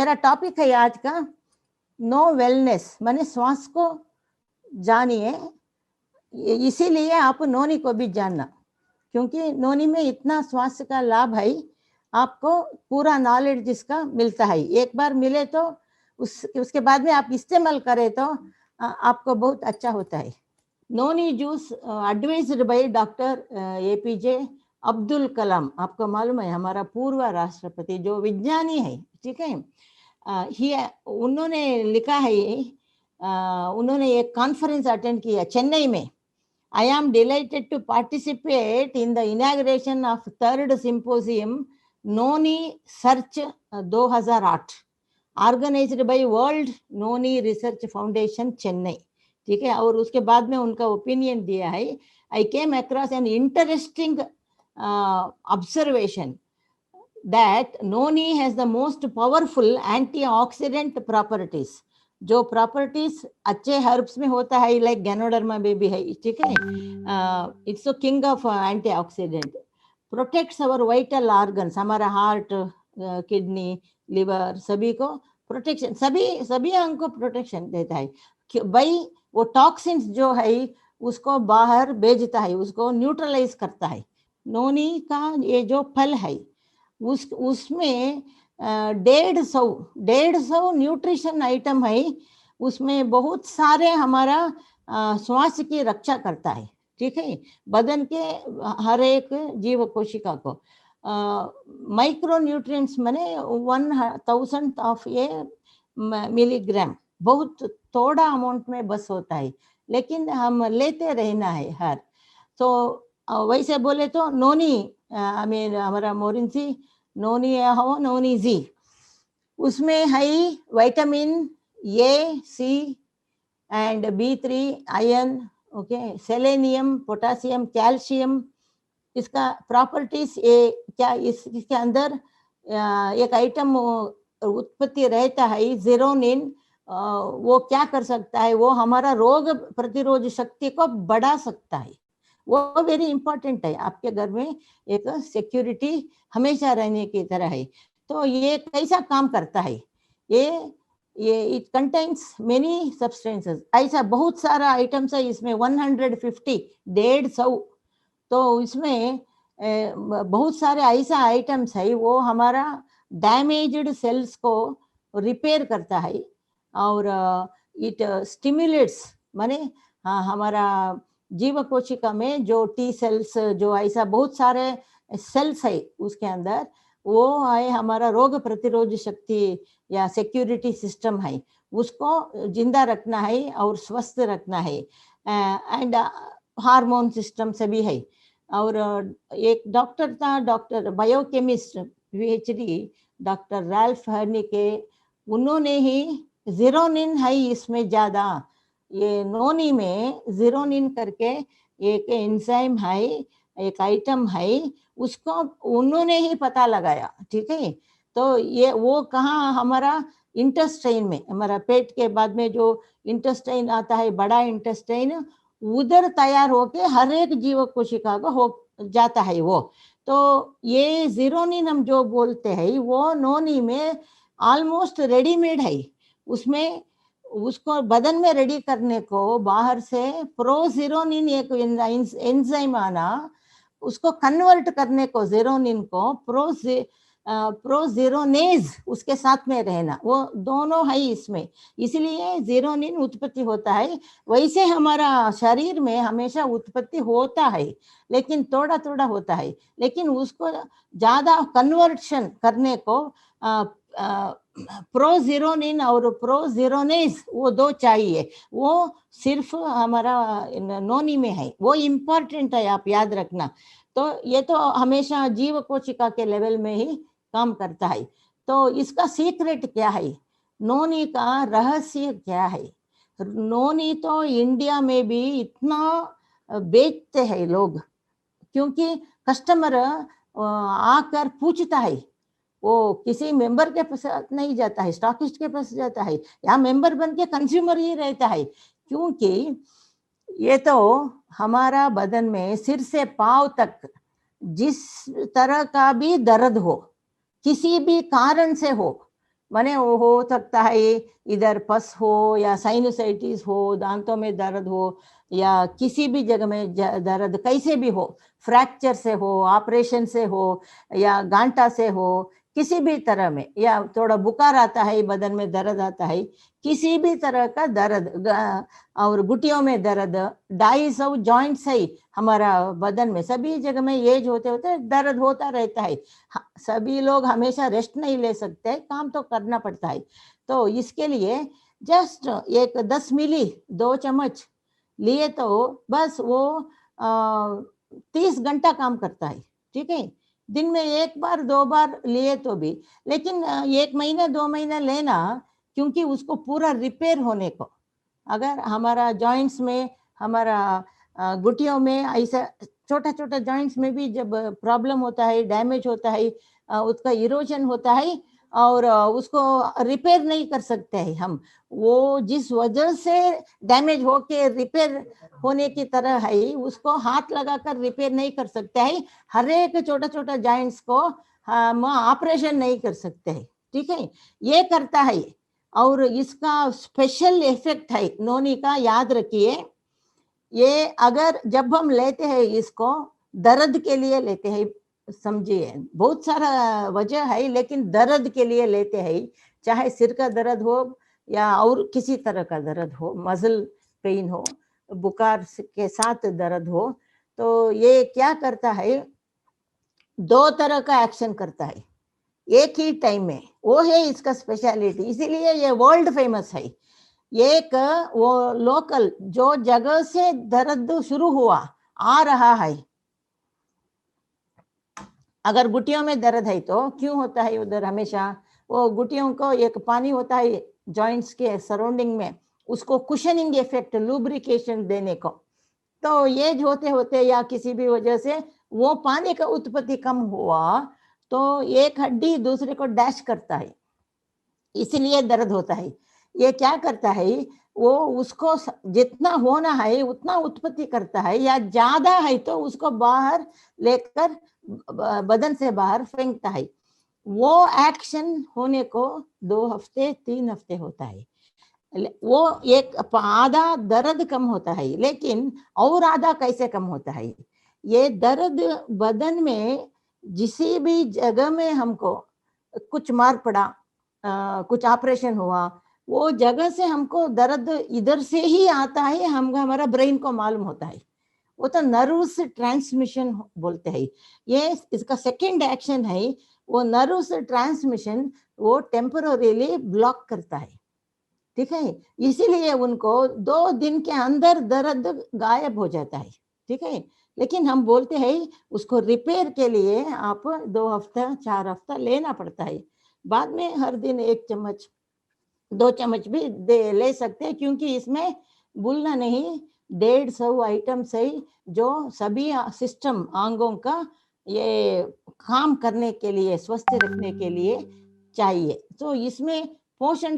मेरा टॉपिक है आज का नो वेलनेस, माने श्वास को जानिए, इसीलिए आप नोनी को भी जानना, क्योंकि नोनी में इतना स्वास्थ्य का लाभ है, आपको पूरा नॉलेज जिसका मिलता है। एक बार मिले तो उसके बाद में आप इस्तेमाल करें तो आपको बहुत अच्छा होता है। Noni juice advised by doctor APJ Abdul Kalam. आपको मालूम है हमारा पूर्व राष्ट्रपति जो विज्ञानी है, ठीक है। उन्होंने लिखा है, उन्होंने एक कॉन्फ्रेंस अटेंड किया चेन्नई में। I am delighted to participate in the inauguration of third symposium Noni Search 2008 organized by World Noni Research Foundation Chennai, ठीक है। और उसके बाद में उनका ओपिनियन दिया है, I came across an interesting observation that Noni has the most powerful antioxidant properties. जो प्रॉपर्टीज अच्छे हर्ब्स में होता है, लाइक गैनोडर्मा में भी है, ठीक है। It's a king of antioxidant, protects our vital organs, हमारा हार्ट, किडनी, लिवर, सभी को प्रोटेक्शन, सभी अंग को प्रोटेक्शन देता है भाई। वो टॉक्सिन्स जो है उसको बाहर भेजता है, उसको न्यूट्रलाइज करता है। नोनी का ये जो फल है उसमें 150 न्यूट्रिशन आइटम है, उसमें बहुत सारे हमारा स्वास्थ्य की रक्षा करता है, ठीक है। बदन के हर एक जीव कोशिका को माइक्रो न्यूट्रिएंट्स माने 1000 ऑफ ए मिलीग्राम, बहुत थोड़ा अमाउंट में बस होता है, लेकिन हम लेते रहना है हर। तो वैसे बोले तो नोनी हमारा मोरिंसी नोनी हो नोनी जी, उसमें है vitamin A, C and B3, iron, okay, selenium, potassium, calcium. इसका प्रॉपर्टीज क्या, इसके अंदर एक आइटम उत्पत्ति रहता है ज़ीरोनिन, वो क्या कर सकता है, वो हमारा रोग प्रतिरोध शक्ति को बढ़ा सकता है। वो वेरी इंपॉर्टेंट है, आपके घर में एक सिक्योरिटी हमेशा रहने की तरह है। तो ये कैसा काम करता है, ये इट कंटेन्स मेनी सब्सटेंसेस, ऐसा बहुत सारा आइटम्स है इसमें, 150 तो इसमें बहुत सारे ऐसा आइटम्स है वो हमारा डैमेज्ड सेल्स को रिपेयर करता है, और इट स्टिमुलेट्स, माने हमारा जीव कोशिका में जो T सेल्स, जो ऐसा बहुत सारे सेल्स है उसके अंदर, वो है हमारा रोग प्रतिरोध शक्ति या सिक्योरिटी सिस्टम है, उसको जिंदा रखना है और स्वस्थ रखना है। एंड हार्मोन सिस्टम सभी है। और एक डॉक्टर था, doctor biochemist PhD doctor Ralph Heinicke, उन्होंने ही ज़ीरोनिन है इसमें ज़्यादा, ये नोनी में ज़ीरोनिन करके एक एंजाइम है, एक आइटम है, उसको उन्होंने ही पता लगाया, ठीक है। तो ये वो कहाँ, हमारा इंटेस्टाइन में, हमारा पेट के बाद में जो इंटेस्टाइन आता है, बड़ा इंटेस्टाइन, उधर तैयार होके हर एक जीव कोशिका को हो जाता है वो। तो ये ज़ीरोनिन हम जो बोलते हैं वो नोनी में ऑलमोस्ट रेडीमेड है, उसमें उसको बदन में रेडी करने को बाहर से प्रोज़ीरोनिन एक एंजाइम आना, उसको कन्वर्ट करने को ज़ीरोनिन को प्रोज़ीरोनेज उसके साथ में रहना, वो दोनों है इसमें, इसलिए ज़ीरोनिन उत्पत्ति होता है। वैसे हमारा शरीर में हमेशा उत्पत्ति होता है, लेकिन थोड़ा थोड़ा होता है, लेकिन उसको ज़्यादा कन्वर्शन करने को प्रोज़ीरोनिन और प्रोज़ीरोनेज वो दो चाहिए, वो सिर्फ हमारा नोनी में है, वो इम्पॉर्टेंट है, आप याद रखना। तो ये तो हमेशा जीव कोशिका के लेवल में ही काम करता है। तो इसका सीक्रेट क्या है, नोनी का रहस्य क्या है? नोनी तो इंडिया में भी इतना बेचते हैं लोग, क्योंकि कस्टमर आकर पूछता है, वो किसी मेंबर के पास नहीं जाता है, स्टॉकिस्ट के पास जाता है, या मेंबर बन के कंज्यूमर ही रहता है, क्योंकि ये तो हमारा बदन में सिर से पांव तक जिस तरह का भी दर्द हो, किसी भी कारण से हो, माने वो हो सकता है इधर पस हो या साइनोसाइटिस हो, दांतों में दर्द हो या किसी भी जगह में दर्द कैसे भी हो, फ्रैक्चर से हो, ऑपरेशन से हो या गांठा से हो, किसी भी तरह में, या थोड़ा बुखार आता है, बदन में दर्द आता है, किसी भी तरह का दर्द और घुटियों में दर्द, 250 जॉइंट्स है हमारा बदन में, सभी जगह में एज होते होते दर्द होता रहता है। सभी लोग हमेशा रेस्ट नहीं ले सकते, काम तो करना पड़ता है। तो इसके लिए जस्ट एक 10 मिली 2 चम्मच लिए तो बस वो 30 घंटा काम करता है। ठीक है, दिन में एक बार 2 बार लिए तो भी, लेकिन 1 महीना 2 महीना लेना, क्योंकि उसको पूरा रिपेयर होने को, अगर हमारा जॉइंट्स में, हमारा घुटियों में ऐसा छोटा छोटा जॉइंट्स में भी जब प्रॉब्लम होता है, डैमेज होता है, उसका इरोजन होता है और उसको रिपेयर नहीं कर सकते हैं हम, वो जिस वजह से डैमेज होके रिपेयर होने की तरह है, उसको हाथ लगाकर रिपेयर नहीं कर सकते हैं। हर एक छोटा छोटा जॉइंट्स को हम ऑपरेशन नहीं कर सकते हैं। ठीक है, ये करता है और इसका स्पेशल इफेक्ट है नोनी का, याद रखिए। ये अगर जब हम लेते हैं इसको दर्द के लिए लेते हैं, समझिए बहुत सारा वजह है, लेकिन दर्द के लिए लेते हैं, चाहे सिर का दर्द हो या और किसी तरह का दर्द हो, मसल पेन हो, बुखार के साथ दर्द हो, तो ये क्या करता है, 2 तरह का एक्शन करता है एक ही टाइम में, वो है इसका स्पेशलिटी, इसीलिए ये वर्ल्ड फेमस है। एक वो लोकल जो जगह से दर्द शुरू हुआ आ रहा है, अगर गुटियों में दर्द है तो क्यों होता है उधर हमेशा, वो गुटियों को एक पानी होता है जॉइंट्स के सराउंडिंग में, उसको कुशनिंग इफेक्ट, लुब्रिकेशन देने को, तो ये होते होते या किसी भी वजह से वो पानी का उत्पत्ति कम हुआ, तो एक हड्डी दूसरे को डैश करता है, इसलिए दर्द होता है। ये क्या करता है, वो उसको जितना होना है उतना उत्पत्ति करता है, या ज्यादा है तो उसको बाहर लेकर बदन से बाहर फेंकता है। वो एक्शन होने को 2 हफ्ते 3 हफ्ते होता है। वो एक आधा दर्द कम होता है, लेकिन और आधा कैसे कम होता है, ये दर्द बदन में जिसी भी जगह में हमको कुछ मार पड़ा, कुछ ऑपरेशन हुआ, वो जगह से हमको दर्द इधर से ही आता है, हम हमारा ब्रेन को मालूम होता है, वो तो नर्व्स ट्रांसमिशन बोलते हैं। ये इसका सेकंड एक्शन है, वो नर्व्स ट्रांसमिशन वो टेम्पररीली ब्लॉक करता है। ठीक है, इसीलिए उनको 2 दिन के अंदर दर्द गायब हो जाता है। ठीक है, लेकिन हम बोलते हैं उसको रिपेयर के लिए आप 2 हफ्ता 4 हफ्ता लेना पड़ता है। बाद में हर दिन 1 चम्मच 2 चम्मच भी ले सकते हैं, क्योंकि इसमें भूलना नहीं 150 आइटम्स है जो सभी सिस्टम अंगों का ये काम करने के लिए, स्वस्थ रखने के लिए चाहिए। तो इसमें पोषण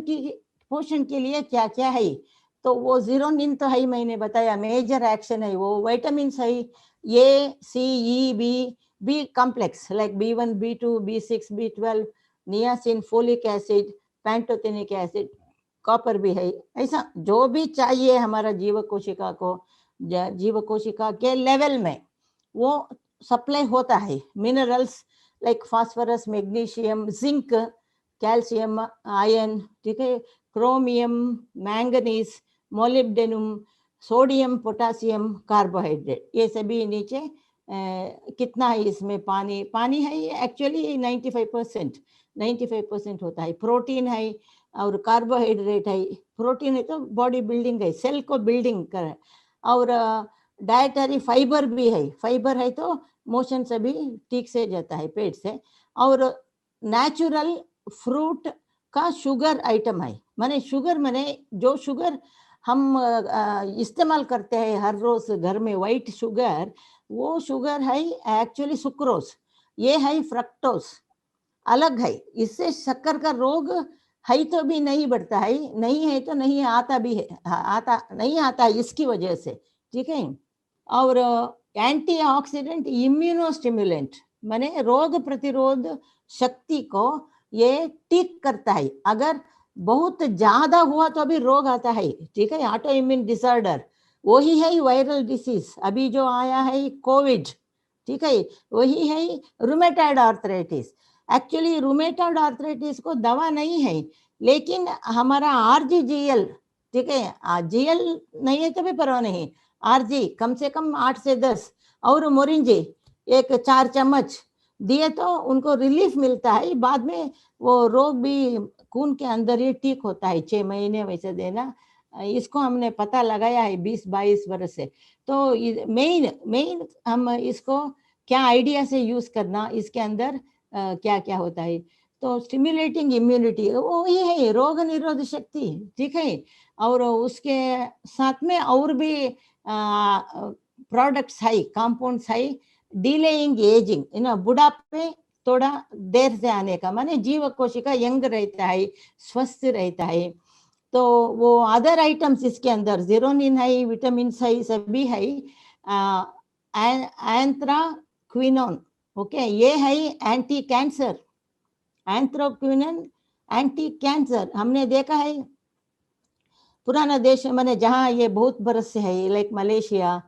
के लिए क्या क्या है, तो वो जीरोनिन तो है, मैंने बताया मेजर एक्शन है, वो विटामिन है A C E B complex like B1 B2 B6 B12, niacin, folic acid, pantothenic acid, copper भी है, ऐसा जो भी चाहिए हमारा जीव कोशिका को, जीव कोशिका के लेवल में वो सप्लाई होता है। Minerals like phosphorus, magnesium, zinc, calcium, iron, ठीक है, chromium, manganese, molybdenum, sodium, potassium, carbohydrate, ये सभी नीचे कितना है इसमें, पानी है ये एक्चुअली 95% होता है, प्रोटीन है और कार्बोहाइड्रेट है। प्रोटीन है तो बॉडी बिल्डिंग है, सेल को बिल्डिंग कर, और डाइटरी फाइबर भी है, फाइबर है तो मोशन से भी ठीक से जाता है पेट से, और नेचुरल फ्रूट का शुगर आइटम है, माने शुगर माने जो शुगर हम इस्तेमाल करते हैं हर रोज घर में, वाइट शुगर, वो शुगर है एक्चुअली सुक्रोज, ये है फ्रक्टोज, अलग है। इससे शक्कर का रोग है तो भी नहीं बढ़ता है, नहीं है तो नहीं आता भी है, आता नहीं आता इसकी वजह से। ठीक है, और एंटीऑक्सीडेंट, इम्यूनोस्टिमुलेंट, माने रोग प्रतिरोध शक्ति को ये ठीक करता है। अगर बहुत ज्यादा हुआ तो अभी रोग आता है, ठीक है, ऑटो इम्यून डिसऑर्डर, वही है वायरल डिसीज अभी जो आया है कोविड, ठीक है, वही है rheumatoid arthritis. Actually rheumatoid arthritis को दवा नहीं है, लेकिन हमारा आरजीजीएल, ठीक है, जीएल नहीं है तो भी परवाह नहीं, आरजी कम से कम 8 से 10 और मोरिंजी एक 4 चम्मच दिए तो उनको रिलीफ मिलता है। बाद में वो रोग भी खून के अंदर ही ठीक होता है, 6 महीने वैसे देना। इसको हमने पता लगाया है 20-22 वर्ष से। तो मेन मेन हम इसको क्या आइडिया से यूज करना, इसके अंदर क्या क्या होता है। तो स्टिमुलेटिंग इम्यूनिटी वो ये है रोग निरोधक शक्ति, ठीक है। और उसके साथ में और भी प्रोडक्ट्स है, कंपाउंड्स है, डिलेइंग एजिंग, बुढ़ापे थोड़ा देर से आने का, माने जीव कोशिका यंग रहता है, स्वस्थ रहता है। तो वो अदर आइटम्स इसके अंदर जीरोनिन है, विटामिन है, सभी है। एंथ्राक्विनोन, ओके, ये है anti cancer, anthraquinone anti cancer. हमने देखा है पुराना देश मैंने जहाँ ये बहुत बरस से है, लाइक मलेशिया,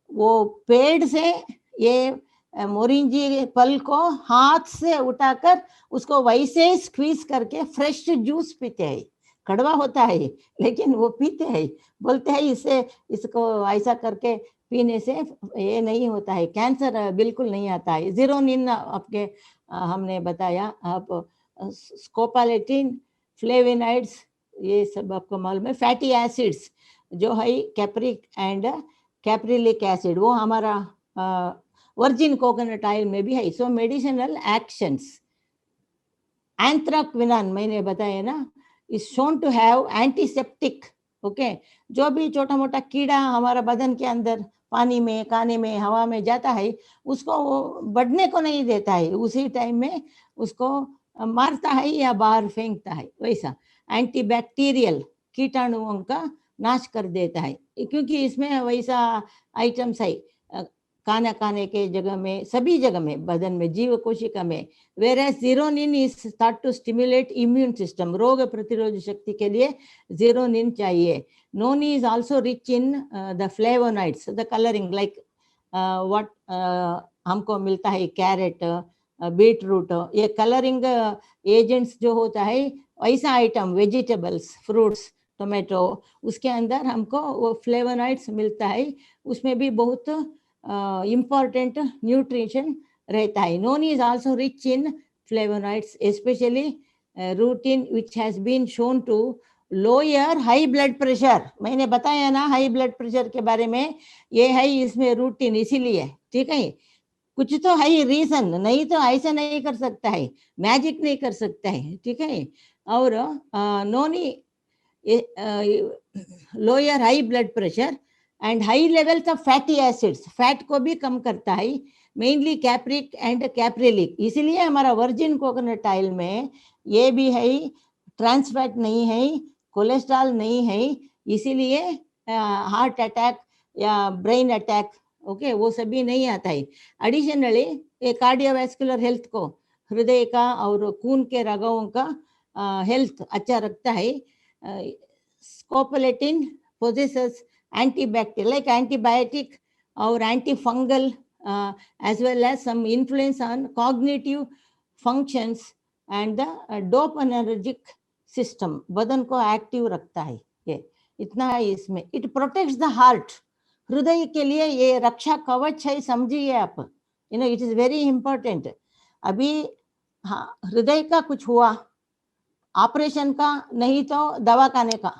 वो पेड़ से ये मोरिंजी फल को हाथ से उठाकर उसको वैसे स्क्वीज करके फ्रेश जूस पीते हैं। कड़वा होता है लेकिन वो पीते हैं, बोलते हैं इससे, इसको ऐसा करके पीने से ये नहीं होता है, कैंसर बिल्कुल नहीं आता है। जीरोनिन आपके हमने बताया, आप स्कोपालेटिन, फ्लेविनाइड्स, ये सब आपको मालूम है। फैटी एसिड्स जो है कैप्रिक एंड कैप्रिलिक एसिड, वो हमारा वर्जिन कोकोनट ऑयल में भी है। सो मेडिसिनल एक्शंस, एंथ्राक्विनोन मैंने बताया ना, is shown to have antiseptic, okay. जो भी छोटा मोटा कीड़ा हमारा बदन के अंदर पानी में, खाने में, हवा में जाता है, उसको वो बढ़ने को नहीं देता है, उसी टाइम में उसको मारता है या बाहर फेंकता है। वैसा एंटीबैक्टीरियल, कीटाणुओं का नाश कर देता है, क्योंकि इसमें वैसा आइटम्स है खाना खाने के जगह में, सभी जगह में, बदन में, जीव कोशिका में। whereas जीरोनिन is thought to stimulate immune system, रोग प्रतिरोध शक्ति के लिए जीरोनिन चाहिए। नोनी is also rich in the flavonoids, the coloring, like what हमको मिलता है कैरेट, बीटरूट, ये कलरिंग एजेंट्स जो होता है, ऐसा आइटम वेजिटेबल्स, फ्रूट्स, टोमेटो, उसके अंदर हमको वो फ्लेवोनॉइड्स मिलता है, उसमें भी बहुत important nutrition रहता है। Noni is also rich in flavonoids, especially rutin, which has been shown to lower high blood pressure। मैंने बताया ना हाई ब्लड प्रेशर के बारे में, ये है इसमें रूटीन, इसीलिए, ठीक है। कुछ तो है रीजन, नहीं तो ऐसा नहीं कर सकता है, मैजिक नहीं कर सकता है, ठीक है। और noni lower high blood pressure and high levels of fatty acids, fat को भी कम करता है, मेनली कैप्रिक एंड कैप्रिलिक। इसीलिए हमारा वर्जिन कोकोनट ऑयल में ये भी है, ट्रांस फैट नहीं है, कोलेस्ट्रॉल नहीं है, इसीलिए हार्ट अटैक या ब्रेन अटैक, ओके, वो सभी नहीं आता है। एडिशनली ये कार्डियोवैस्कुलर हेल्थ को, हृदय का और खून के रगों का हेल्थ अच्छा रखता है। स्कोपोलेटिन possesses antibacterial, like antibiotic or antifungal, as well as some influence on cognitive functions and the dopaminergic system, बदन को एक्टिव रखता है। ये इतना है इसमें। इट प्रोटेक्ट्स द हार्ट, हृदय के लिए ये रक्षा कवच है, समझिए आप, इट इज वेरी इंपॉर्टेंट। अभी हाँ, हृदय का कुछ हुआ, ऑपरेशन का नहीं तो दवा खाने का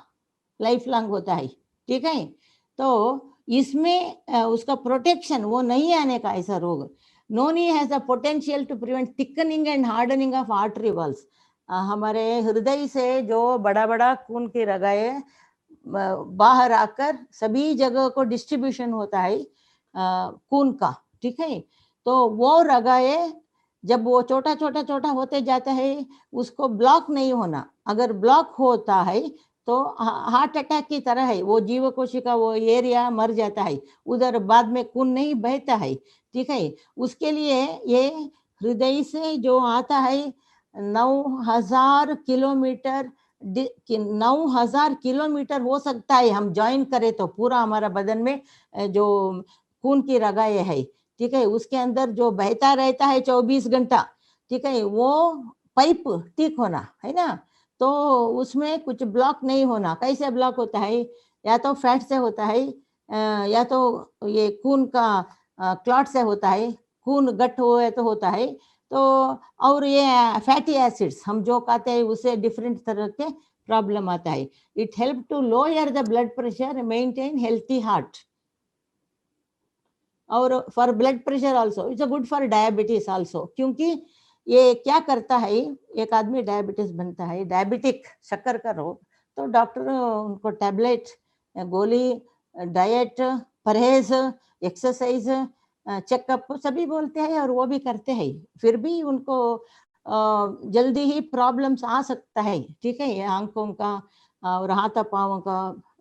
लाइफ लॉन्ग होता है, ठीक है। तो इसमें उसका प्रोटेक्शन वो नहीं आने का ऐसा रोग। Noni has the potential to prevent thickening and hardening of artery walls. हमारे हृदय से जो बड़ा बड़ा खून की रगाए बाहर आकर सभी जगह को डिस्ट्रीब्यूशन होता है खून का, ठीक है। तो वो रगाए जब वो छोटा छोटा छोटा होते जाता है, उसको ब्लॉक नहीं होना। अगर ब्लॉक होता है तो हार्ट अटैक की तरह है, वो जीव कोशिका वो एरिया मर जाता है, उधर बाद में खून नहीं बहता है, ठीक है। उसके लिए ये हृदय से जो आता है 9,000 किलोमीटर 9,000 किलोमीटर हो सकता है हम ज्वाइन करें तो पूरा हमारा बदन में जो खून की रगाएं है, ठीक है, उसके अंदर जो बहता रहता है 24 घंटा, ठीक है, वो पाइप ठीक होना है ना, तो उसमें कुछ ब्लॉक नहीं होना। कैसे ब्लॉक होता है? या तो फैट से होता है, या तो ये खून का क्लॉट से होता है, खून गट हुए तो होता है, तो और ये फैटी एसिड्स हम जो खाते हैं उससे डिफरेंट तरह के प्रॉब्लम आता है। It help to lower the blood pressure, maintain healthy heart, और for blood pressure also it's good for diabetes also, क्योंकि ये क्या करता है, एक आदमी डायबिटीज बनता है, डायबिटिक शक्कर का रोग, तो डॉक्टर उनको टैबलेट, गोली, डाइट, परहेज, एक्सरसाइज, चेकअप सभी बोलते हैं और वो भी करते हैं, फिर भी उनको जल्दी ही प्रॉब्लम्स आ सकता है, ठीक है, आंखों का और हाथ पाँव का,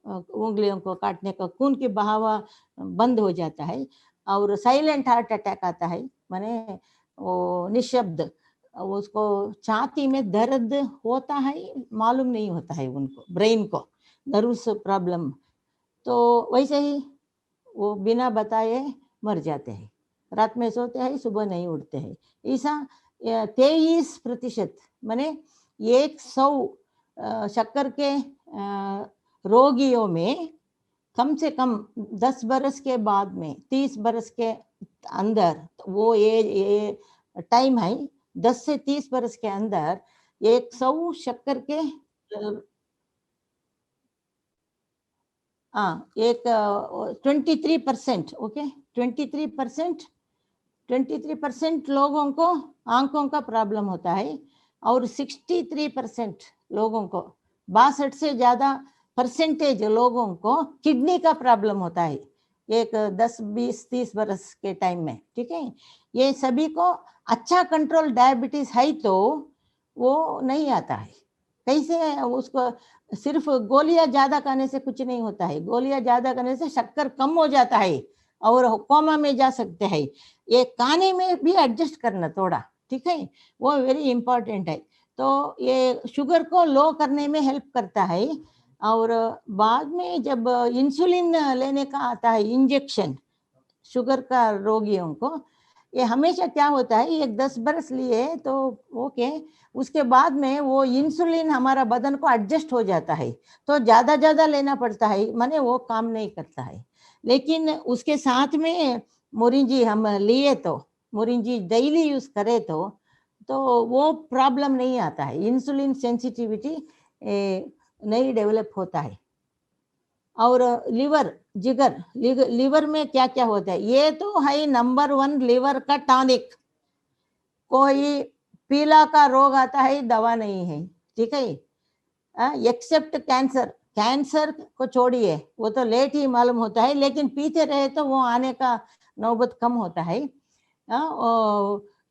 उंगलियों को काटने का, खून की बहावा बंद हो जाता है, और साइलेंट हार्ट अटैक आता है, माने वो निशब्द, उसको छाती में दर्द होता है, मालूम नहीं होता है उनको, ब्रेन को नर्व्स प्रॉब्लम, तो वैसे ही वो बिना बताए मर जाते हैं, रात में सोते हैं, सुबह नहीं उठते हैं। ऐसा 23% माने 100 शक्कर के रोगियों में कम से कम 10 बरस के बाद में, 30 बरस के अंदर, वो ये टाइम है, 10 से 30 बरस के अंदर 100 शक्कर के एक 23%, ओके, 23%, 23% लोगों को आंखों का प्रॉब्लम होता है, और 63% लोगों को, 62 से ज्यादा परसेंटेज लोगों को किडनी का प्रॉब्लम होता है, एक 10, 20, 30 बरस के टाइम में, ठीक है। ये सभी को अच्छा कंट्रोल डायबिटीज है तो वो नहीं आता है। कैसे? उसको सिर्फ गोलियां ज्यादा खाने से कुछ नहीं होता है, गोलियां ज्यादा खाने से शक्कर कम हो जाता है और कोमा में जा सकते हैं। ये खाने में भी एडजस्ट करना थोड़ा, ठीक है, वो वेरी इंपॉर्टेंट है। तो ये शुगर को लो करने में हेल्प करता है, और बाद में जब इंसुलिन लेने का आता है इंजेक्शन शुगर का रोगियों को, ये हमेशा क्या होता है, एक 10 बरस लिए तो ओके, उसके बाद में वो इंसुलिन हमारा बदन को एडजस्ट हो जाता है, तो ज्यादा ज्यादा लेना पड़ता है, माने वो काम नहीं करता है। लेकिन उसके साथ में मोरिंजी हम लिए तो, मोरिंजी डेली यूज करे तो वो प्रॉब्लम नहीं आता है, इंसुलिन सेंसिटिविटी नहीं डेवलप होता है। और लिवर, जिगर, लिवर में क्या क्या होता है, ये तो है नंबर 1 लिवर का टॉनिक। कोई पीला का रोग आता है, दवा नहीं है, ठीक है, एक्सेप्ट कैंसर, कैंसर को छोड़िए, वो तो लेट ही मालूम होता है, लेकिन पीते रहे तो वो आने का नौबत कम होता है।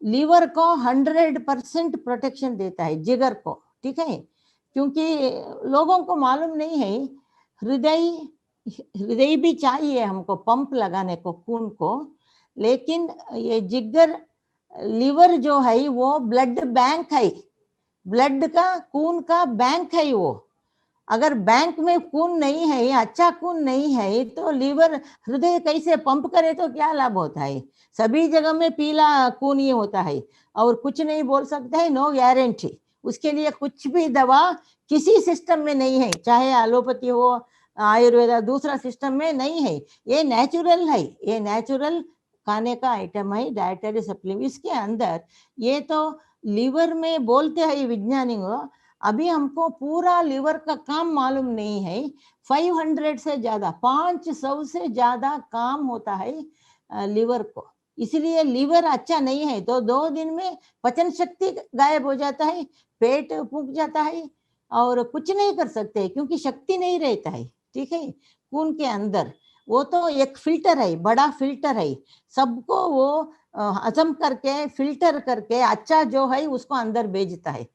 लीवर को 100% प्रोटेक्शन देता है, जिगर को, ठीक है, क्योंकि लोगों को मालूम नहीं है, हृदय हृदय भी चाहिए हमको पंप लगाने को खून को, लेकिन ये जिगर, लीवर जो है वो ब्लड बैंक है, ब्लड का, खून का बैंक है वो। अगर बैंक में खून नहीं है, अच्छा खून नहीं है, तो लीवर, हृदय कैसे पंप करे, तो क्या लाभ होता है? सभी जगह में पीला खून ही होता है, और कुछ नहीं बोल सकते है, नो गारंटी, उसके लिए कुछ भी दवा किसी सिस्टम में नहीं है, चाहे एलोपैथी हो, आयुर्वेदा, दूसरा सिस्टम में नहीं है, ये नेचुरल है, ये नेचुरल खाने का आइटम है, डाइटरी सप्लीमेंट इसके अंदर। ये तो लीवर में बोलते हैं विज्ञानी, अभी हमको पूरा लीवर का काम मालूम नहीं है। 500 से ज्यादा, 500 से ज्यादा काम होता है लीवर को, इसलिए लीवर अच्छा नहीं है तो 2 दिन में पचन शक्ति गायब हो जाता है, पेट फूक जाता है, और कुछ नहीं कर सकते क्योंकि शक्ति नहीं रहता है, ठीक है, खून के अंदर। वो तो एक फिल्टर है, बड़ा फिल्टर है, सबको वो हजम करके फिल्टर करके अच्छा जो है उसको अंदर भेजता है,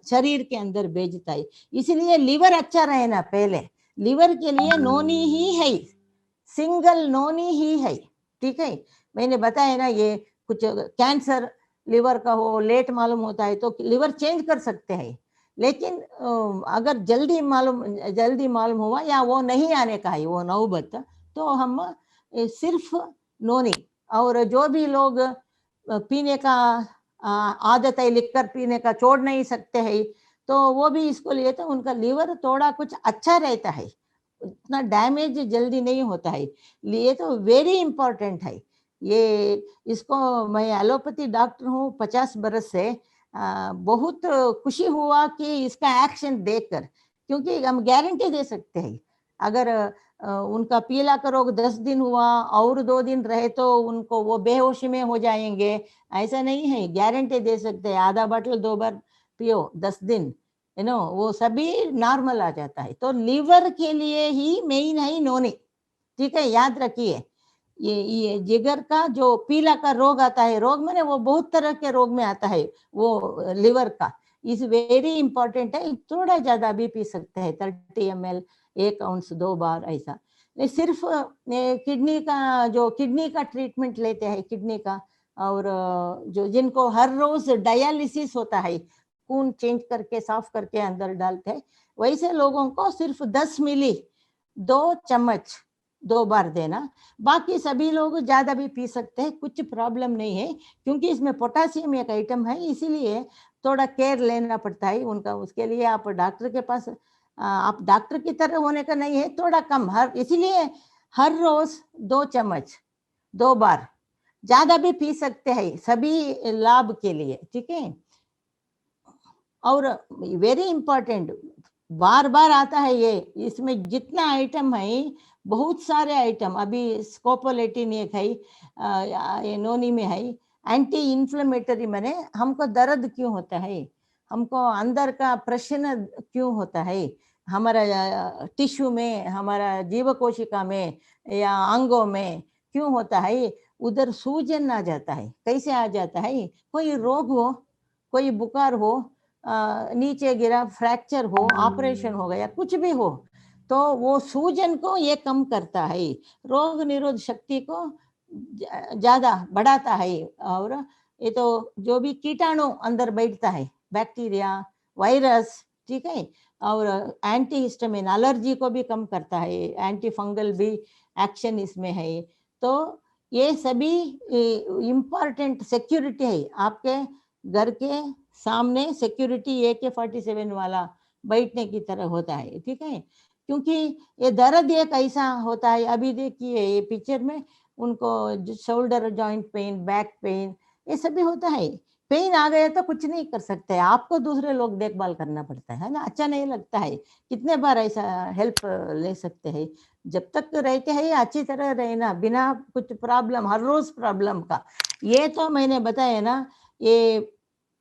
शरीर के अंदर भेजता है। इसलिए लीवर अच्छा रहे ना, पहले लीवर के लिए नोनी ही है, सिंगल नोनी ही है, ठीक है। मैंने बताया ना, ये कुछ कैंसर, लिवर का हो, लेट मालूम होता है तो लिवर चेंज कर सकते हैं। लेकिन अगर जल्दी मालूम हुआ या वो नहीं आने का है वो नौबत, तो हम सिर्फ नोनी, और जो भी लोग पीने का आदत है, लिक्कर पीने का छोड़ नहीं सकते हैं, तो वो भी इसको लिए तो उनका लिवर थोड़ा कुछ अच्छा रहता है, उतना डैमेज जल्दी नहीं होता है। ये तो वेरी इंपॉर्टेंट है ये। इसको मैं एलोपैथी डॉक्टर हूँ 50 बरस से, बहुत खुशी हुआ कि इसका एक्शन देखकर, क्योंकि हम गारंटी दे सकते हैं। अगर उनका पीला का रोग 10 दिन हुआ और 2 दिन रहे तो उनको वो बेहोशी में हो जाएंगे, ऐसा नहीं है। गारंटी दे सकते हैं, आधा बोतल 2 बार पियो 10 दिन, वो सभी नॉर्मल आ जाता है। तो लीवर के लिए ही मेन है नोनी, ठीक है, याद रखिए। ये जिगर का जो पीला का रोग आता है, रोग मैंने वो बहुत तरह के रोग में आता है, वो लिवर का इज वेरी इंपॉर्टेंट है। थोड़ा ज्यादा भी पी सकते हैं, 30 ml 1 ounce 2 बार ऐसा। सिर्फ किडनी का, जो किडनी का ट्रीटमेंट लेते हैं किडनी का, और जो जिनको हर रोज डायलिसिस होता है, खून चेंज करके साफ करके अंदर डालते हैं, वैसे लोगों को सिर्फ 10 मिली 2 चम्मच 2 बार देना। बाकी सभी लोग ज्यादा भी पी सकते हैं, कुछ प्रॉब्लम नहीं है, क्योंकि इसमें पोटासियम एक आइटम है, इसीलिए थोड़ा केयर लेना पड़ता है उनका। उसके लिए आप डॉक्टर के पास, आप डॉक्टर की तरह होने का नहीं है, थोड़ा कम, इसीलिए हर रोज 2 चम्मच 2 बार, ज्यादा भी पी सकते हैं सभी लाभ के लिए, ठीक है। और वेरी इंपॉर्टेंट, बार बार आता है ये, इसमें जितना आइटम है, बहुत सारे आइटम, अभी स्कोपोलेटिन एक है, ये नोनी में है, एंटी इन्फ्लेमेटरी, माने हमको दर्द क्यों होता है, हमको अंदर का प्रश्न क्यों होता है, हमारा टिश्यू में, हमारा जीव कोशिका में या अंगों में क्यों होता है, उधर सूजन आ जाता है, कैसे आ जाता है, कोई रोग हो, कोई बुखार हो, नीचे गिरा, फ्रैक्चर हो, ऑपरेशन हो गया, कुछ भी हो, तो वो सूजन को ये कम करता है, रोग निरोध शक्ति को ज्यादा बढ़ाता है। और ये तो जो भी कीटाणु अंदर बैठता है, बैक्टीरिया, वायरस, ठीक है, और एंटी हिस्टामिन, एलर्जी को भी कम करता है, एंटी फंगल भी एक्शन इसमें है। तो ये सभी इम्पॉर्टेंट सिक्योरिटी है, आपके घर के सामने सिक्योरिटी AK-47 वाला बैठने की तरह होता है, ठीक है। क्योंकि ये दर्द एक ऐसा होता है, अभी देखिए ये पिक्चर में उनको shoulder joint pain, back pain, ये सभी होता है। पेन आ गया तो कुछ नहीं कर सकते, आपको दूसरे लोग देखभाल करना पड़ता है ना, अच्छा नहीं लगता है। कितने बार ऐसा हेल्प ले सकते हैं, जब तक रहते हैं अच्छी तरह रहना, बिना कुछ प्रॉब्लम, हर रोज प्रॉब्लम का। ये तो मैंने बताया ना, ये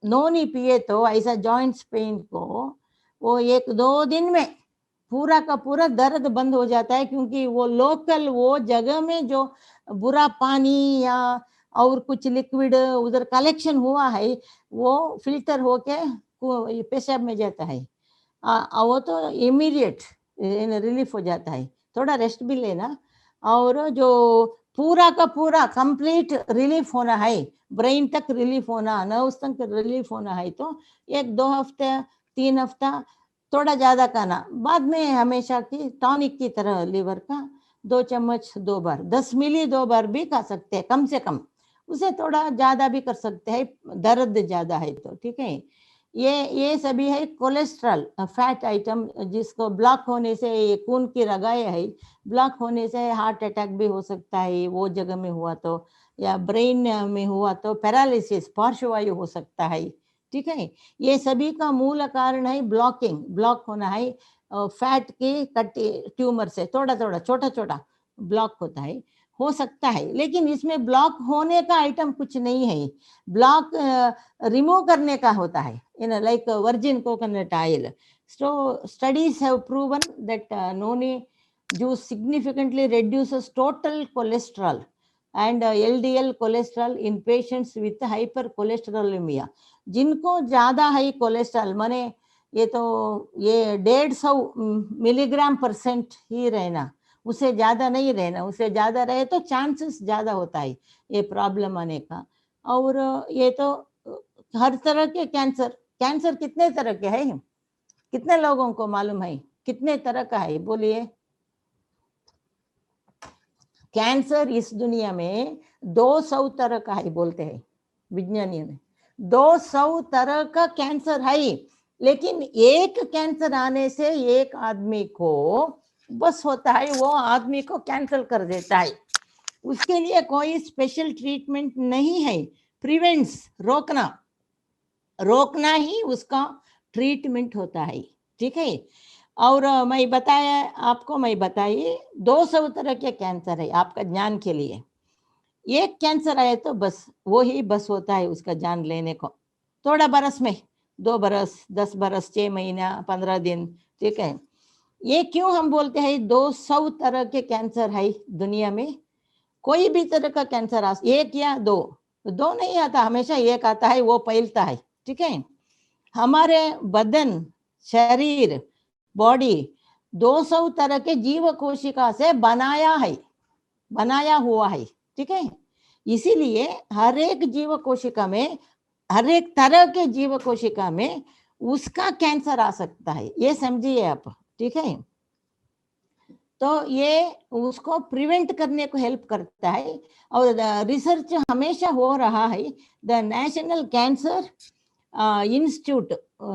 नोनी पिए तो ऐसा जॉइंट्स पेन को वो 1-2 दिन में पूरा का पूरा दर्द बंद हो जाता है, क्योंकि वो लोकल, वो जगह में जो बुरा पानी या और कुछ लिक्विड उधर कलेक्शन हुआ है, वो फिल्टर होके पेशाब में जाता है, वो तो इमीडिएट रिलीफ हो जाता है। थोड़ा रेस्ट भी लेना, और जो पूरा का पूरा कंप्लीट रिलीफ होना है, ब्रेन तक रिलीफ होना, नर्व्स तक रिलीफ होना है, तो 1-2 हफ्ते 3 हफ्ता थोड़ा ज्यादा खाना, बाद में हमेशा की टॉनिक की तरह लीवर का 2 चम्मच 2 बार, 10 मिली 2 बार भी खा सकते हैं कम से कम, उसे थोड़ा ज्यादा भी कर सकते हैं, दर्द ज्यादा है तो, ठीक है। ये सभी है कोलेस्ट्रॉल फैट आइटम, जिसको ब्लॉक होने से, ये खून की रगाएं है, ब्लॉक होने से हार्ट अटैक भी हो सकता है, वो जगह में हुआ तो, या ब्रेन में हुआ तो पैरालिसिस, पार्श्ववायु हो सकता है, ठीक है। ये सभी का मूल कारण है ब्लॉकिंग, ब्लॉक होना है फैट की कटी ट्यूमर से, थोड़ा थोड़ा छोटा छोटा ब्लॉक होता है, हो सकता है। लेकिन इसमें ब्लॉक होने का आइटम कुछ नहीं है, ब्लॉक रिमूव करने का होता है, like virgin coconut oil. So studies have proven that noni juice significantly reduces total cholesterol and LDL cholesterol in patients with hypercholesterolemia. जिनको ज्यादा हाई कोलेस्ट्रॉल, माने ये तो ये 150 मिलीग्राम % ही रहना, उसे ज्यादा नहीं रहना, उसे ज्यादा रहे तो चांसेस ज्यादा होता है ये प्रॉब्लम आने का। और ये तो हर तरह के कैंसर, कैंसर कितने तरह के हैं, कितने लोगों को मालूम है कितने तरह का है, बोलिए। कैंसर इस दुनिया में 200 तरह का है बोलते हैं विज्ञानियों ने, 200 तरह का कैंसर है। लेकिन एक कैंसर आने से एक आदमी को बस होता है, वो आदमी को कैंसल कर देता है। उसके लिए कोई स्पेशल ट्रीटमेंट नहीं है। प्रिवेंट्स, रोकना, रोकना ही उसका ट्रीटमेंट होता है, ठीक है। और मैं बताया आपको, मैं बताइए 200 तरह के कैंसर है आपका ज्ञान के लिए। एक कैंसर आए तो बस वो ही बस होता है उसका जान लेने को, थोड़ा बरस में, 2 बरस, 10 बरस, 6 महीना, 15 दिन, ठीक है। ये क्यों हम बोलते हैं 200 तरह के कैंसर है दुनिया में। कोई भी तरह का कैंसर एक या दो नहीं आता, हमेशा एक आता है, वो फैलता है, ठीक है। हमारे बदन, शरीर, बॉडी 200 तरह के जीव कोशिका से बनाया हुआ है, ठीक है। इसीलिए हर एक जीव कोशिका में, हर एक तरह के जीव कोशिका में उसका कैंसर आ सकता है, ये समझिए आप, ठीक है। तो ये उसको प्रिवेंट करने को हेल्प करता है। और रिसर्च हमेशा हो रहा है। The national cancer institute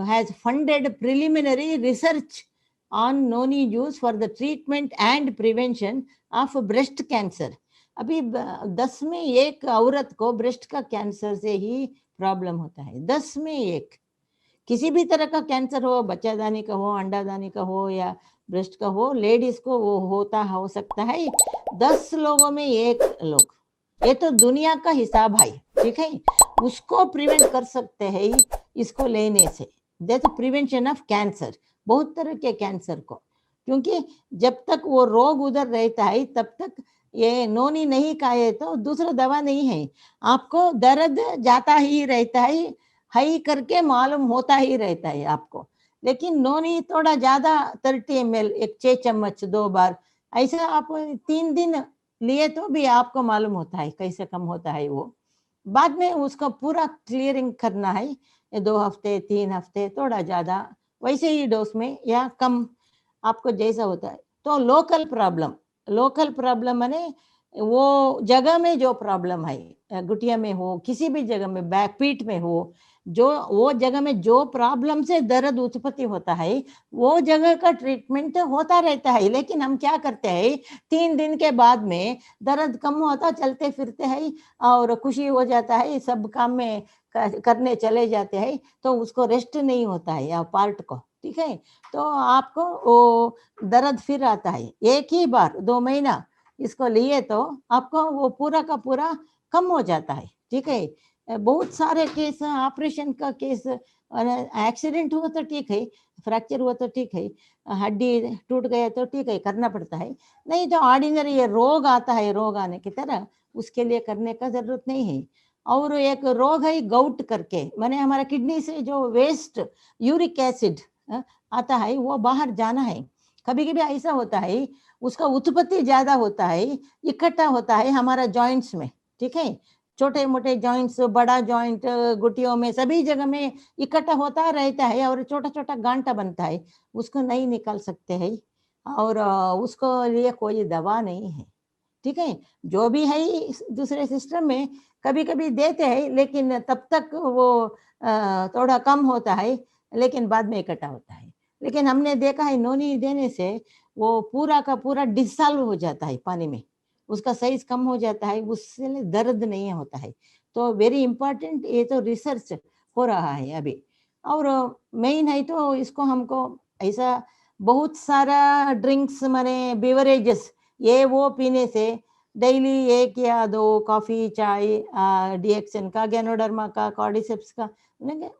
has funded preliminary research on noni juice for the treatment and prevention of breast cancer. अभी 10 में एक औरत को ब्रेस्ट का कैंसर से ही प्रॉब्लम होता है, 10 में एक। किसी भी तरह का कैंसर हो, बच्चादानी का हो, अंडादानी का हो या ब्रेस्ट का हो, लेडीज को वो हो सकता है 10 लोगों में एक लोग। ये तो दुनिया का हिसाब है, ठीक है। उसको प्रिवेंट कर सकते हैं इसको लेने से। दैट्स प्रिवेंशन ऑफ कैंसर, बहुत तरह के कैंसर को। क्योंकि जब तक वो रोग उधर रहता है तब तक ये नोनी नहीं खाए तो दूसरा दवा नहीं है, आपको दर्द जाता ही रहता है, हाई करके मालूम होता ही रहता है आपको। लेकिन नोनी थोड़ा ज्यादा 30 ml, एक 6 चम्मच 2 बार, ऐसा आप 3 दिन लिए तो भी आपको मालूम होता है कैसे कम होता है वो। बाद में उसको पूरा क्लियरिंग करना है, 2 हफ्ते 3 हफ्ते, थोड़ा ज्यादा वैसे ही डोज में या कम, आपको जैसा होता है। तो लोकल प्रॉब्लम माने वो जगह में जो प्रॉब्लम है, गुटिया में हो, किसी भी जगह में, बैक पीठ में हो, जो वो जगह में जो प्रॉब्लम से दर्द उत्पत्ति होता है वो जगह का ट्रीटमेंट होता रहता है। लेकिन हम क्या करते हैं, 3 दिन के बाद में दर्द कम होता, चलते फिरते हैं और खुशी हो जाता है, सब काम में करने चले जाते हैं, तो उसको रेस्ट नहीं होता है या पार्ट को, ठीक है। तो आपको वो दर्द फिर आता है, एक ही बार 2 महीना इसको लिए तो आपको वो पूरा का पूरा कम हो जाता है, ठीक है। बहुत सारे केस, ऑपरेशन का केस, एक्सीडेंट हुआ तो ठीक है, फ्रैक्चर हुआ तो ठीक है, हड्डी टूट गया तो ठीक है, करना पड़ता है। नहीं तो ऑर्डिनरी ये रोग आता है, रोग आने की तरह उसके लिए करने का जरूरत नहीं है। और एक रोग है गाउट करके, माने हमारा किडनी से जो वेस्ट यूरिक एसिड आता है वो बाहर जाना है। कभी कभी ऐसा होता है उसका उत्पत्ति ज्यादा होता है, इकट्ठा होता है हमारा जॉइंट्स में, ठीक है। छोटे मोटे जॉइंट्स, बड़ा जॉइंट, गुटियों में, सभी जगह में इकट्ठा होता रहता है और छोटा छोटा गांठा बनता है, उसको नहीं निकाल सकते हैं। और उसको लिए कोई दवा नहीं है, ठीक है। जो भी है दूसरे सिस्टम में कभी कभी देते हैं, लेकिन तब तक वो थोड़ा कम होता है, लेकिन बाद में इकट्ठा होता है। लेकिन हमने देखा है नोनी देने से वो पूरा का पूरा डिसॉल्व हो जाता है पानी में, उसका साइज कम हो जाता है, उससे दर्द नहीं होता है। तो वेरी इंपॉर्टेंट, ये तो रिसर्च हो रहा है अभी। और मेन है तो इसको हमको ऐसा बहुत सारा ड्रिंक्स माने बिवरेजेस ये वो पीने से, डेली 1 या 2 कॉफी, चाय, डीएक्सन का, गैनोडर्मा का, कॉर्डिसेप्स का,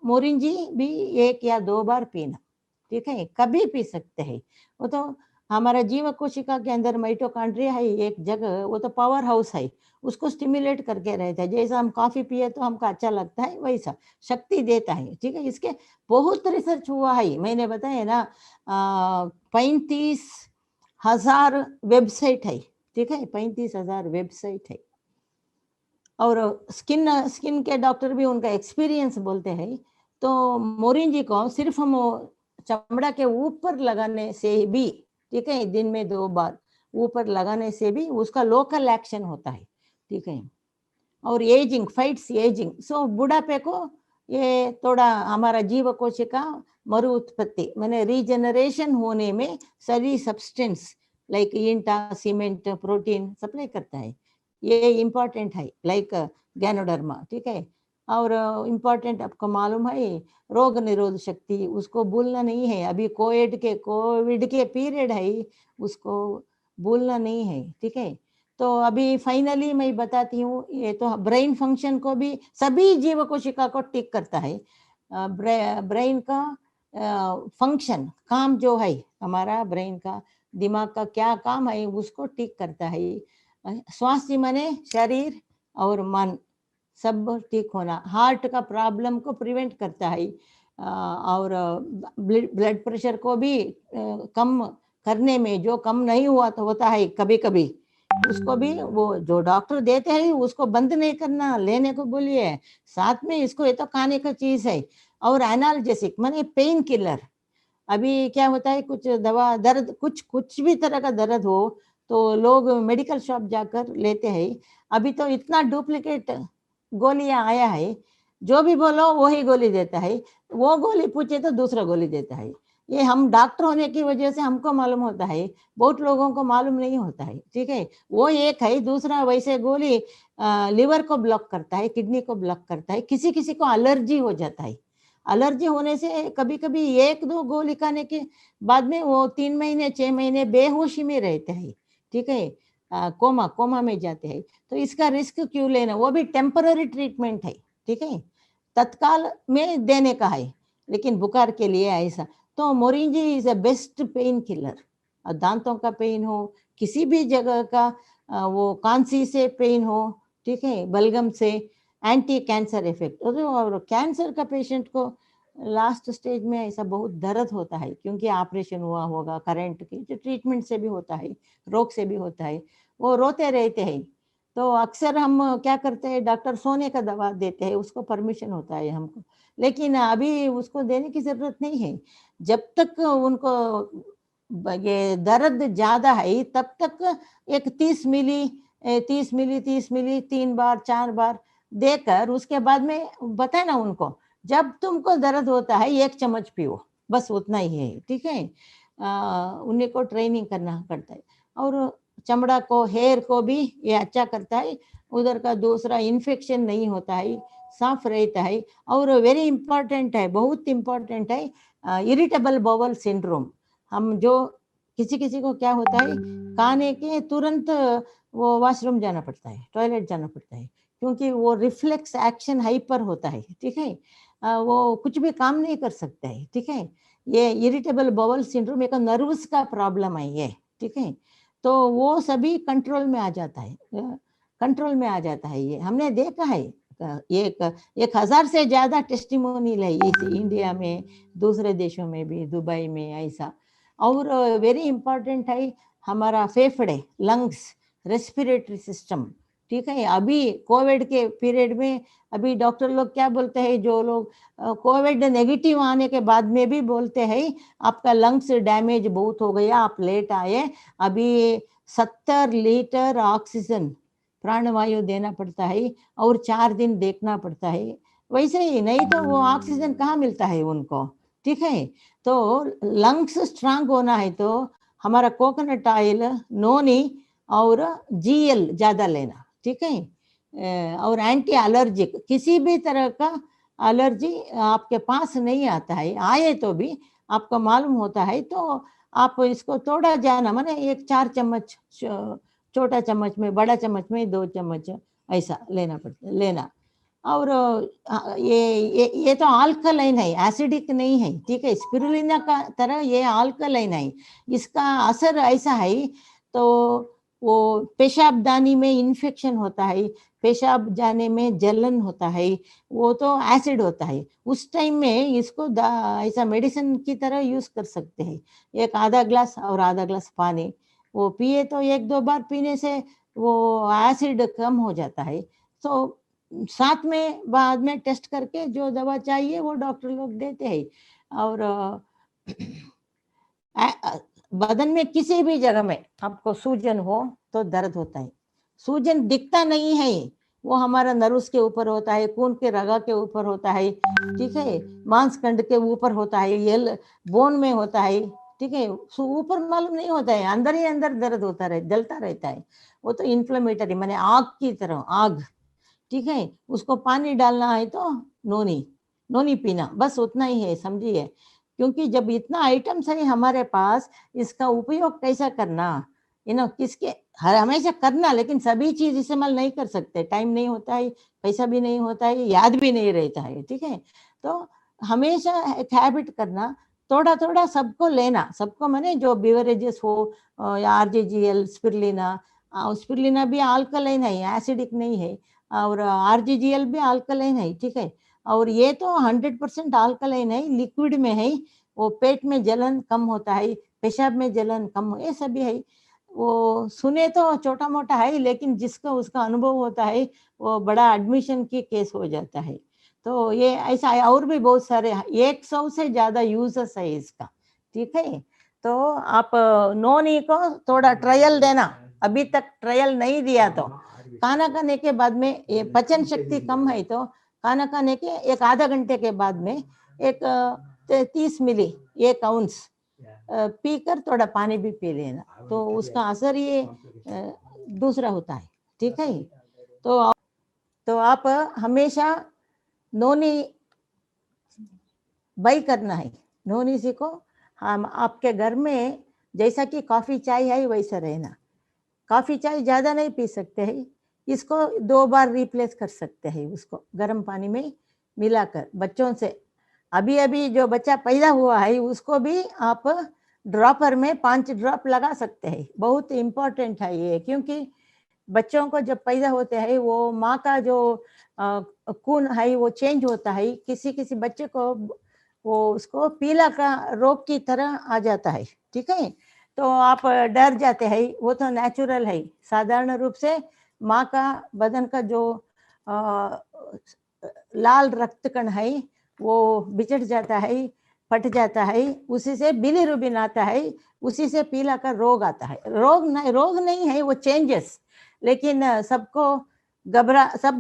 मोरिंजी भी 1 या 2 बार पीना, ठीक है। कभी पी सकते हैं। वो तो हमारा जीव कोशिका के अंदर माइटोकॉन्ड्रिया है एक जगह, वो तो पावर हाउस है, उसको स्टिमुलेट करके रहता है। जैसा हम कॉफी पिए तो हमको अच्छा लगता है, वैसा शक्ति देता है, ठीक है। इसके बहुत रिसर्च हुआ है, मैंने बताया ना, 35,000 वेबसाइट है, ठीक है, 35,000 वेबसाइट है। और स्किन स्किन के डॉक्टर भी उनका एक्सपीरियंस बोलते हैं। तो मोरिन जी को सिर्फ हम चमड़ा के ऊपर लगाने से भी, ठीक है, दिन में 2 बार ऊपर लगाने से भी उसका लोकल एक्शन होता है, ठीक है। और एजिंग फाइट्स एजिंग, सो बुढ़ापे को ये थोड़ा हमारा जीव कोशिका मरु उत्पत्ति मैंने रीजनरेशन होने में सारी सब्सटेंस लाइक ईंटा सीमेंट प्रोटीन सप्लाई करता है, ये इम्पोर्टेंट है, लाइक गैनोडर्मा, ठीक है। और इम्पोर्टेंट आपको मालूम है रोग निरोध शक्ति, उसको भूलना नहीं है। अभी कोविड के पीरियड है, उसको भूलना नहीं है, ठीक है। तो अभी फाइनली मैं बताती हूँ, ये तो ब्रेन फंक्शन को भी सभी जीव कोशिका को ठीक करता है। ब्रेन का फंक्शन काम जो है, हमारा ब्रेन का दिमाग का क्या काम है उसको ठीक करता है। स्वास्थ्य माने शरीर और मन सब ठीक होना, हार्ट का प्रॉब्लम को प्रिवेंट करता है, और ब्लड प्रेशर को भी कम करने में, जो कम नहीं हुआ तो होता है कभी कभी, उसको भी वो जो डॉक्टर देते हैं उसको बंद नहीं करना, लेने को बोलिए साथ में, इसको ये तो खाने का चीज है। और एनाल्जेसिक माने पेन किलर, अभी क्या होता है कुछ दवा दर्द कुछ भी तरह का दर्द हो तो लोग मेडिकल शॉप जाकर लेते हैं। अभी तो इतना डुप्लीकेट गोलियां आया है, जो भी बोलो वही गोली देता है, वो गोली पूछे तो दूसरा गोली देता है। ये हम डॉक्टर होने की वजह से हमको मालूम होता है, बहुत लोगों को मालूम नहीं होता है, ठीक है। वो एक है, दूसरा वैसे गोली लिवर को ब्लॉक करता है, किडनी को ब्लॉक करता है, किसी किसी को एलर्जी हो जाता है। एलर्जी होने से कभी कभी 1-2 गोली खाने के बाद में वो 3 महीने 6 महीने बेहोशी में रहते हैं, ठीक है, कोमा में जाते हैं। तो इसका रिस्क क्यों लेना, वो भी टेम्पररी ट्रीटमेंट है, ठीक है, तत्काल में देने का है, लेकिन बुखार के लिए ऐसा। तो मोरिंजी is a best painkiller. दांतों का पेन हो, किसी भी जगह का वो कांसी से पेन हो, ठीक है, बलगम से, एंटी कैंसर इफेक्ट। और कैंसर का पेशेंट को लास्ट स्टेज में ऐसा बहुत दर्द होता है, क्योंकि ऑपरेशन हुआ होगा, करंट की जो ट्रीटमेंट से भी होता है, रोग से भी होता है, वो रोते रहते हैं। तो अक्सर हम क्या करते हैं, डॉक्टर सोने का दवा देते हैं, उसको परमिशन होता है हमको, लेकिन अभी उसको देने की जरूरत नहीं है। जब तक उनको ये दर्द ज्यादा है तब तक एक 30 मिली 3 बार 4 बार देकर उसके बाद में बताए ना उनको, जब तुमको दर्द होता है 1 चम्मच पियो, बस उतना ही है, ठीक है। उन्हीं को ट्रेनिंग करना पड़ता है। और चमड़ा को, हेयर को भी ये अच्छा करता है, उधर का दूसरा इन्फेक्शन नहीं होता है, साफ रहता है। और वेरी इंपॉर्टेंट है, बहुत इंपॉर्टेंट है, इरिटेबल बाउल सिंड्रोम। हम जो किसी किसी को क्या होता है, खाने के तुरंत वो वॉशरूम जाना पड़ता है, टॉयलेट जाना पड़ता है, क्योंकि वो रिफ्लेक्स एक्शन हाइपर होता है, ठीक है। वो कुछ भी काम नहीं कर सकता है, ठीक है। ये इरिटेबल बाउल सिंड्रोम एक नर्वस का प्रॉब्लम है ये, ठीक है। तो वो सभी कंट्रोल में आ जाता है, कंट्रोल में आ जाता है, ये हमने देखा है। एक 1,000 से ज्यादा टेस्टिमोनियल है इस इंडिया में, दूसरे देशों में भी, दुबई में ऐसा। और वेरी इंपॉर्टेंट है हमारा फेफड़े, लंग्स, रेस्पिरेटरी सिस्टम, ठीक है। अभी कोविड के पीरियड में अभी डॉक्टर लोग क्या बोलते हैं, जो लोग कोविड नेगेटिव आने के बाद में भी बोलते हैं आपका लंग्स डैमेज बहुत हो गया, आप लेट आए, अभी 70 लीटर ऑक्सीजन प्राणवायु देना पड़ता है और 4 दिन देखना पड़ता है। वैसे ही नहीं तो वो ऑक्सीजन कहाँ मिलता है उनको, ठीक है। तो लंग्स स्ट्रांग होना है तो हमारा कोकोनट ऑयल, नोनी और जीएल ज्यादा लेना, ठीक है। और एंटी एलर्जिक, किसी भी तरह का एलर्जी आपके पास नहीं आता है, आए तो भी आपको मालूम होता है तो आप इसको थोड़ा जाना, माने एक 4 चम्मच छोटा चम्मच में, बड़ा चम्मच में 2 चम्मच ऐसा लेना पड़ता लेना। और ये तो अल्कलाइन है, एसिडिक नहीं है, ठीक है। स्पिरुलिना का तरह ये अल्कलाइन है, इसका असर ऐसा है तो वो पेशाब दानी में इन्फेक्शन होता है, पेशाब जाने में जलन होता है, वो तो एसिड होता है। उस टाइम में इसको ऐसा मेडिसिन की तरह यूज कर सकते हैं। एक आधा ग्लास और आधा ग्लास पानी वो पिए तो 1-2 बार पीने से वो एसिड कम हो जाता है। तो साथ में बाद में टेस्ट करके जो दवा चाहिए वो डॉक्टर लोग देते हैं। और बदन में किसी भी जगह में आपको सूजन हो तो दर्द होता है। सूजन दिखता नहीं है, वो हमारा नर्व्स के ऊपर होता है, खून के रगा के ऊपर होता है, ठीक है, मांसखंड के ऊपर होता है, ये बोन में होता है, ठीक है, ऊपर मालूम नहीं होता है, अंदर ही अंदर दर्द होता रहे, जलता रहता है। वो तो इन्फ्लेमेटरी माने आग की तरह, आग, ठीक है। उसको पानी डालना है तो नोनी नोनी पीना, बस उतना ही है, समझिए। क्योंकि जब इतना आइटम्स है हमारे पास, इसका उपयोग कैसा करना, किसके, हर हमेशा करना, लेकिन सभी चीज इस्तेमाल नहीं कर सकते, टाइम नहीं होता है, पैसा भी नहीं होता है, याद भी नहीं रहता है, ठीक है। तो हमेशा एक हैबिट करना, थोड़ा थोड़ा सबको लेना, सबको माने जो बिवरेजेस हो, या आरजीजीएल, स्पिरुलिना, स्पिरुलिना भी अल्कलाइन है, एसिडिक नहीं है, और आरजीजीएल भी अल्कलाइन है, ठीक है। और ये तो 100% अल्कलाइन है, लिक्विड में है, वो पेट में जलन कम होता है, पेशाब में जलन कम, ये सभी है। वो सुने तो छोटा मोटा है, लेकिन जिसका उसका अनुभव होता है वो बड़ा एडमिशन की केस हो जाता है। तो ये ऐसा है, और भी बहुत सारे 100 से ज्यादा यूजर्स है इसका, ठीक है। तो आप नोनी को थोड़ा ट्रायल देना, अभी तक ट्रायल नहीं दिया तो खाना खाने के बाद में, ये पचन शक्ति कम है तो खाना खाने के एक आधा घंटे के बाद में एक 30 मिली, 1 आउंस पीकर थोड़ा पानी भी पी लेना, तो उसका असर ये दूसरा होता है, ठीक है। तो आप हमेशा नोनी बाई करना है, नोनी सीखो। हम आपके घर में जैसा कि कॉफी चाय है वैसा रहना, कॉफी चाय ज्यादा नहीं पी सकते हैं, इसको 2 बार रिप्लेस कर सकते हैं, उसको गर्म पानी में मिलाकर बच्चों से। अभी अभी जो बच्चा पैदा हुआ है उसको भी आप ड्रॉपर में 5 ड्रॉप लगा सकते हैं, बहुत इम्पोर्टेंट है ये, क्योंकि बच्चों को जब पैदा होते हैं वो माँ का जो खून है वो चेंज होता है, किसी किसी बच्चे को वो उसको पीला का रोग की तरह आ जाता है, ठीक है। तो आप डर जाते हैं, वो तो नेचुरल है, साधारण रूप से माँ का बदन का जो लाल रक्त कण है वो बिछड़ जाता है, फट जाता है, उसी से बिलीरुबिन आता है, उसी से पीला का रोग आता है। रोग नहीं है, वो चेंजेस, लेकिन सब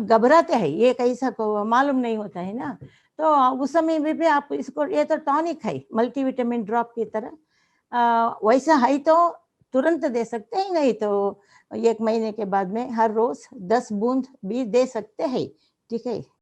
घबराते हैं, ये कैसा को मालूम नहीं होता है ना। तो उस समय में भी आप इसको, ये तो टॉनिक है मल्टीविटामिन ड्रॉप की तरह, वैसा है तो तुरंत दे सकते हैं, नहीं तो 1 महीने के बाद में हर रोज 10 बूंद भी दे सकते हैं, ठीक है।